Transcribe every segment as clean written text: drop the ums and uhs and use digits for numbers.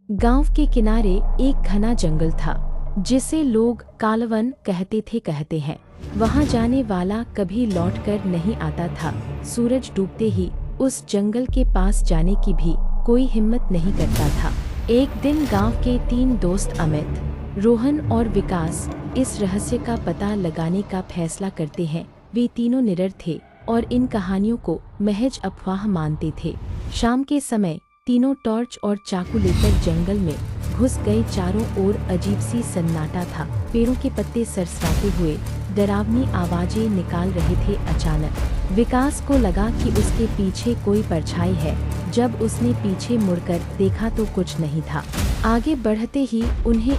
गांव के किनारे एक घना जंगल था जिसे लोग कालवन कहते हैं। वहां जाने वाला कभी लौटकर नहीं आता था। सूरज डूबते ही उस जंगल के पास जाने की भी कोई हिम्मत नहीं करता था। एक दिन गांव के 3 दोस्त अमित, रोहन और विकास इस रहस्य का पता लगाने का फैसला करते हैं। वे तीनों निडर थे और इन कहानियों को महज अफवाह मानते थे। शाम के समय तीनों टॉर्च और चाकू लेकर जंगल में घुस गए। चारों ओर अजीब सी सन्नाटा था। पेड़ों के पत्ते सरसराते हुए डरावनी आवाजें निकाल रहे थे। अचानक विकास को लगा कि उसके पीछे कोई परछाई है। जब उसने पीछे मुड़कर देखा तो कुछ नहीं था। आगे बढ़ते ही उन्हें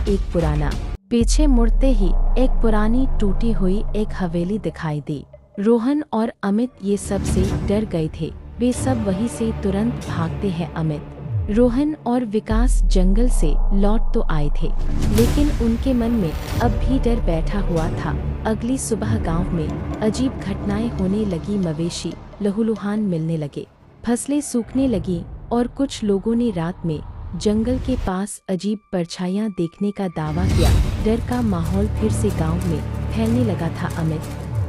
पीछे मुड़ते ही एक पुरानी टूटी हुई एक हवेली दिखाई दी। रोहन और अमित ये सब से डर गए थे। वे सब वहीं से तुरंत भागते हैं। अमित, रोहन और विकास जंगल से लौट तो आए थे, लेकिन उनके मन में अब भी डर बैठा हुआ था। अगली सुबह गांव में अजीब घटनाएं होने लगी। मवेशी लहूलुहान मिलने लगे, फसलें सूखने लगी और कुछ लोगों ने रात में जंगल के पास अजीब परछाइयां देखने का दावा किया। डर का माहौल फिर से गांव में फैलने लगा था। अमित,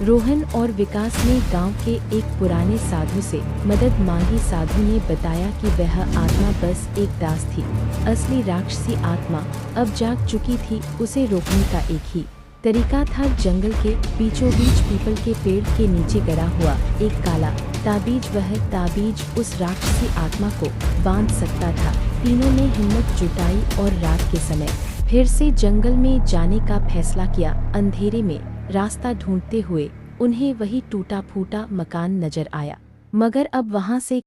रोहन और विकास ने गांव के एक पुराने साधु से मदद मांगी। साधु ने बताया कि वह आत्मा बस एक दास थी। असली राक्षसी आत्मा अब जाग चुकी थी। उसे रोकने का एक ही तरीका था, जंगल के बीचों बीच पीपल के पेड़ के नीचे गड़ा हुआ एक काला ताबीज। वह ताबीज उस राक्षसी आत्मा को बांध सकता था। तीनों ने हिम्मत जुटाई और रात के समय फिर से जंगल में जाने का फैसला किया। अंधेरे में रास्ता ढूंढते हुए उन्हें वही टूटा फूटा मकान नजर आया, मगर अब वहां से